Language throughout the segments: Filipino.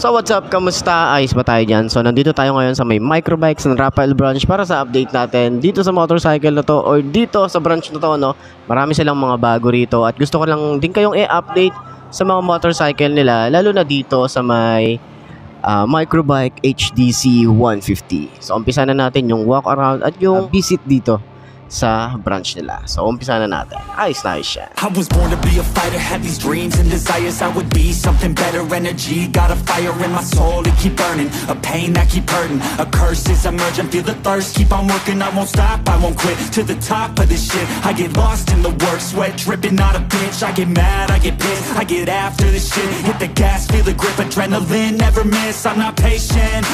So what's up? Kamusta? Ayos ba tayo dyan? So nandito tayo ngayon sa may Microbikes ng Rafael branch para sa update natin dito sa motorcycle na to or dito sa branch na to, no? Marami silang mga bago rito at gusto ko lang din kayong i-update sa mga motorcycle nila, lalo na dito sa may Microbike HDC 150. So umpisa na natin yung walk around at yung visit dito sa branch nila. So umpisa na natin. Ayos siya. I was born to be a fighter, had these dreams and desires. I would be something better, energy, got a fire in my soul to keep burning, a pain that keep hurting, a curse is emerging, feel the thirst, keep on working, I won't stop, I won't quit, to the top of this shit. I get lost in the work, sweat dripping, not a bitch. I get mad, I get pissed, I get after this shit, hit the gas, feel the grip, adrenaline, never miss, I'm not patient.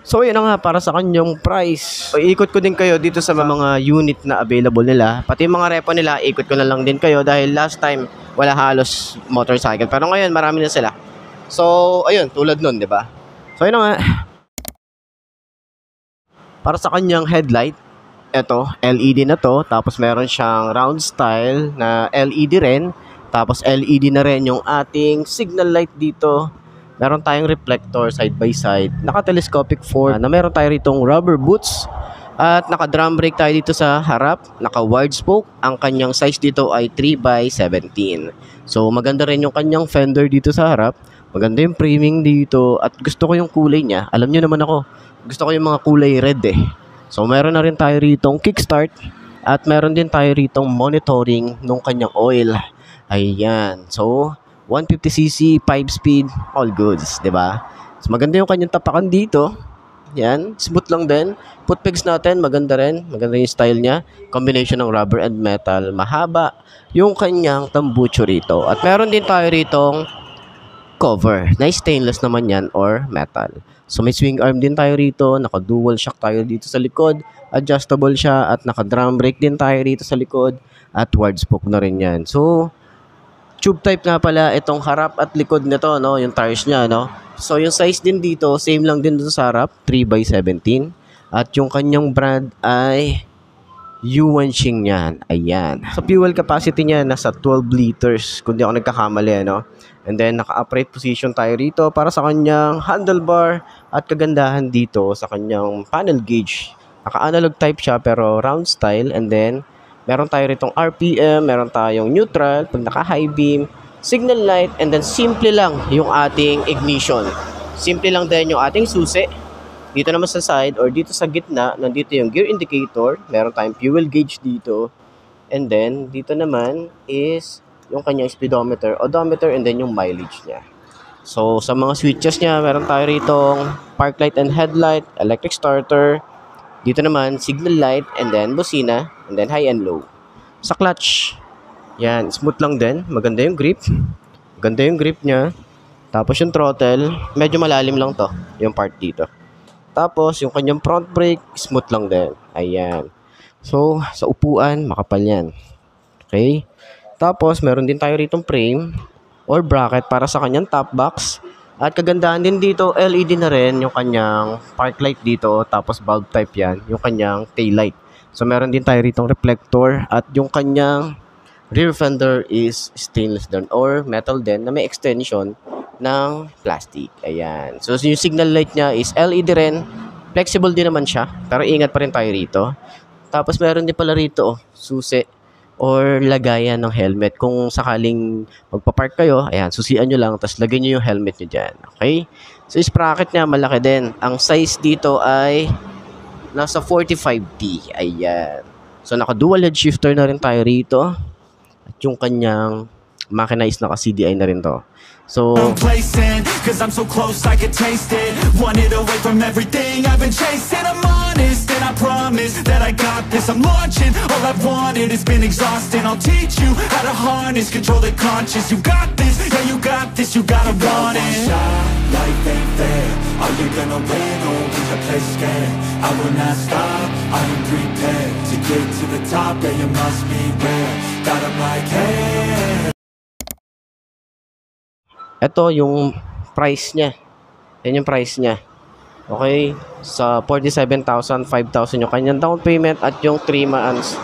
So yun na nga para sa kanyang price. So, ikot ko din kayo dito sa mga unit na available nila. Pati yung mga repo nila, ikot ko na lang din kayo dahil last time wala halos motorcycle. Pero ngayon marami na sila. So ayun, tulad nun, di ba? So yun na nga. Para sa kanyang headlight, eto, LED na to. Tapos meron siyang round style na LED rin. Tapos LED na rin yung ating signal light dito. Meron tayong reflector side by side, naka-telescopic fork, na meron tayo ritong rubber boots at naka-drum brake tayo dito sa harap, naka-wide spoke. Ang kanyang size dito ay 3x17. So maganda rin yung kanyang fender dito sa harap, maganda yung framing dito at gusto ko yung kulay niya. Alam niyo naman ako, gusto ko yung mga kulay red eh. So meron na rin tayo ritong kickstart at meron din tayo ritong monitoring nung kanyang oil. Ayan, so 150cc, 5-speed, all goods, di ba? So, maganda yung kanyang tapakan dito. Yan, smooth lang din. Footpegs natin, maganda rin. Maganda yung style niya. Combination ng rubber and metal. Mahaba yung kanyang tambucho rito. At meron din tayo ritong cover. Na stainless naman yan or metal. So, may swing arm din tayo rito. Naka-dual shock tayo dito sa likod. Adjustable siya. At naka-drum brake din tayo rito sa likod. At wide spoke na rin yan. So, tube type nga pala itong harap at likod nito, no, yung tires niya, no. So yung size din dito, same lang din dito sa harap, 3x17. At yung kanyang brand ay Yuanqing yan. Ayan. So fuel capacity niya nasa 12 liters, kung di ako nagkakamali, no. And then naka-upright position tayo rito para sa kanyang handlebar at kagandahan dito sa kanyang panel gauge. Naka-analog type siya pero round style, and then meron tayo ritong RPM, meron tayong neutral, pag naka-high beam, signal light, and then simple lang yung ating ignition. Simple lang din yung ating susi. Dito naman sa side or dito sa gitna, nandito yung gear indicator, meron tayong fuel gauge dito. And then, dito naman is yung kanyang speedometer, odometer, and then yung mileage niya. So, sa mga switches niya, meron tayo ritong park light and headlight, electric starter. Dito naman, signal light, and then busina, and then high and low. Sa clutch, yan, smooth lang din. Maganda yung grip. Maganda yung grip niya. Tapos yung throttle, medyo malalim lang to, yung part dito. Tapos, yung kanyang front brake, smooth lang din. Ayan. So, sa upuan, makapal yan. Okay? Tapos, meron din tayo ritong frame or bracket para sa kanyang top box. At kagandahan din dito, LED na rin yung kanyang park light dito, tapos bulb type yan, yung kanyang tail light. So meron din tayo ritong reflector at yung kanyang rear fender is stainless din or metal din na may extension ng plastic. Ayan. So yung signal light niya is LED rin, flexible din naman siya, pero ingat pa rin tayo rito. Tapos meron din pala rito, susi or lagayan ng helmet. Kung sakaling magpapark kayo, ayan, susian nyo lang, tapos lagay nyo yung helmet nyo dyan. Okay? So, sprocket niya, malaki din. Ang size dito ay nasa 45T. Ayan. So, naka-dual head shifter na rin tayo rito. At yung kanyang makina is naka-CDI na rin to. So, Complacent, cause I'm so close I can taste it. Wanted away from everything I've been chasing. I'm honest and I promise that I got this. I'm launching, all I've wanted has been exhausting. I'll teach you how to harness, control the conscious. You got this, yeah you got this, you gotta want it. Shot, life ain't fair. Are you gonna win or will you play scared? I will not stop, I am prepared to get to the top, yeah you must be rare. Got 'em like hey. ito yung price niya. Yan yung price niya. Okay? Sa 47,000, 5,000 yung kanyang down payment at yung 3 months.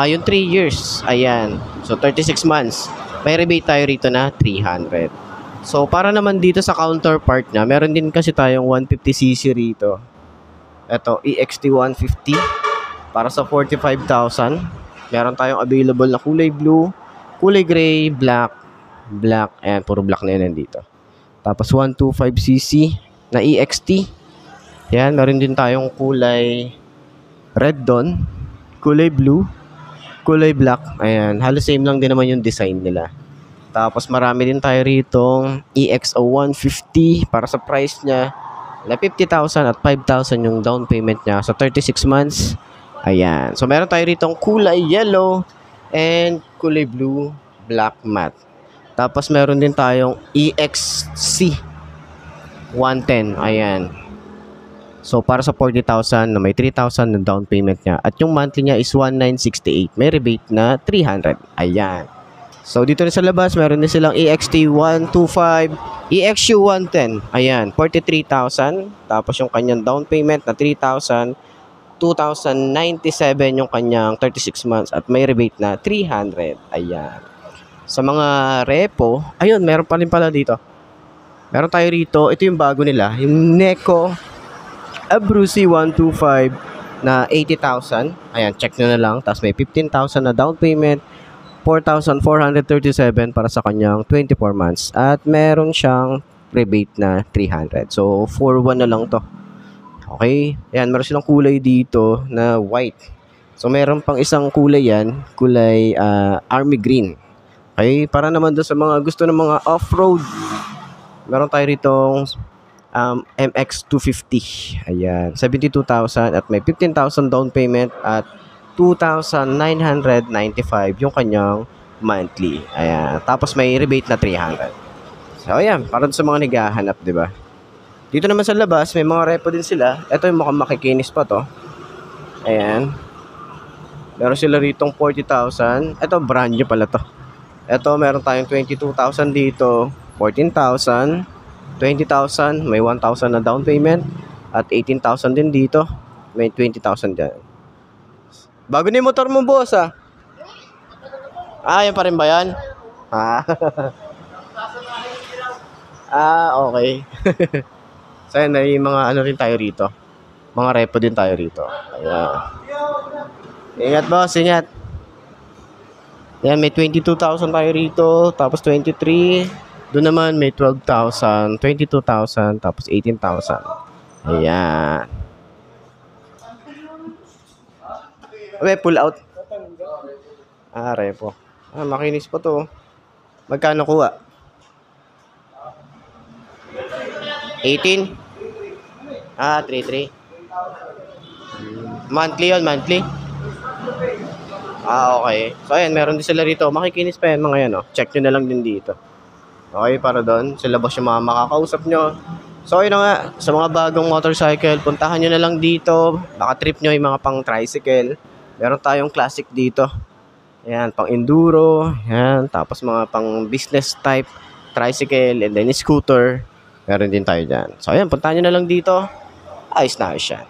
Yung 3 years. Ayan. So, 36 months. may rebate tayo rito na 300. So, para naman dito sa counterpart niya, meron din kasi tayong 150cc rito. Ito, EXT 150 para sa 45,000. Meron tayong available na kulay blue, kulay gray, black, and puro black na yun dito. Tapos 125cc na EXT. Yan, meron din tayong kulay red doon, kulay blue, kulay black. Ayan, halos same lang din naman yung design nila. Tapos marami din tayo rito EXO 150 para sa price niya na 50,000 at 5,000 yung down payment niya sa 36 months. Ayan. So meron tayo rito kulay yellow and kulay blue, black matte. Tapos meron din tayong EXC 110. Ayan. So para sa 40,000 na may 3,000 na down payment niya at yung monthly niya is 1,968. May rebate na 300. Ayan. So, dito na sa labas, meron din silang EXT 125, EXU 110. Ayan, 43,000. Tapos yung kanyang down payment na 3,000, 2,097 yung kanyang 36 months at may rebate na 300. Ayan. Sa mga repo, ayun, meron pa rin pala dito. Meron tayo rito, ito yung bago nila, yung Neko Abruzzi 125 na 80,000. Ayan, check nyo na lang. Tapos may 15,000 na down payment. 4,437 para sa kanyang 24 months at meron siyang rebate na 300. So 4-1 na lang to. Okay? Ayan, meron silang kulay dito na white. So meron pang isang kulay yan, kulay army green. Okay? Para naman doon sa mga gusto ng mga off-road. Meron tayo ritong MX250. Ayan, 72,000 at may 15,000 down payment at 2,995 yung kanyang monthly. Ayan. Tapos may rebate na 300. So, ayan. Para sa mga naghahanap, di ba? Dito naman sa labas, may mga repo din sila. Ito yung mukhang makikinis pa to. Ayan. Meron sila ritong 40,000. Ito, brand new pala to. Ito, meron tayong 22,000 dito. 14,000. 20,000. May 1,000 na down payment. At 18,000 din dito. May 20,000 dyan. Bago na yung motor mo, boss, ah. Yan pa rin ba yan? Okay. So, yan, may mga ano rin tayo rito. Mga repo din tayo rito. Ayan. Ingat, boss, ingat. Yan, may 22,000 tayo rito. Tapos 23. Doon naman, may 12,000, 22,000, tapos 18,000. Ayan. Okay, pull out. Repo. Makinis pa to. Magkano kuha? 18? 3,3. Monthly yun, monthly? Okay. So, ayan, meron din sila rito. Makikinis pa yan, mga yan, oh. Check nyo na lang din dito. Okay, para doon. Sila boss yung mga makakausap nyo. So, yun na nga. Sa mga bagong motorcycle, puntahan nyo na lang dito. Baka trip nyo yung mga pang tricycle. Meron tayong classic dito. Ayan, pang enduro. Ayan, tapos mga pang business type tricycle and then scooter. Meron din tayo dyan. So, ayan, puntahan nyo na lang dito. Ayos na ayos yan.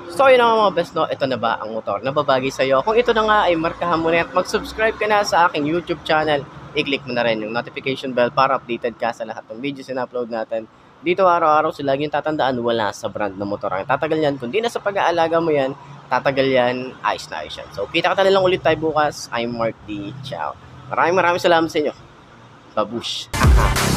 So, yun na mga best, no? Ito na ba ang motor na babagay sa'yo? Kung ito na nga ay markahan mo na at mag-subscribe ka na sa aking YouTube channel. I-click mo na rin yung notification bell para updated ka sa lahat ng videos na upload natin. Dito araw-araw sila yung tatandaan, wala sa brand ng motor ang tatagal yan. Kung di na sa pag-aalaga mo yan, tatagal yan, ayos na ayos yan. So, kita ka na lang ulit tayo bukas. I'm Mark D. Ciao. Maraming salamat sa inyo. Babush.